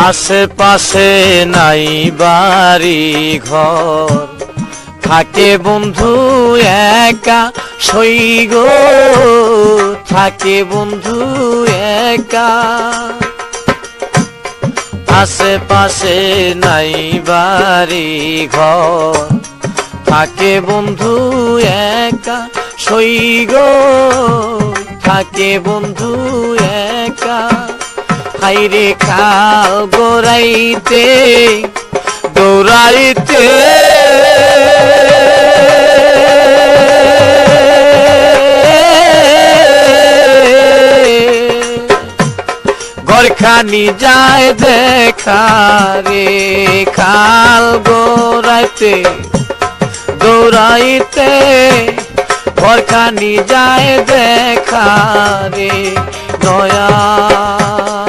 আশেপাশে নাই বাড়ি ঘর, থাকে বন্ধু একা সইগ, থাকে বন্ধু একা। আশেপাশে নাই বাড়ি ঘর, থাকে বন্ধু একা সইগ, থাকে বন্ধু একা। হাইরে খাল গড়াইতে দৌড়াইতে ঘরখানি যায় দেখা রে, খাল গড়াইতে দৌড়াইতে ঘরখানি যায় দেখা রে, নয়া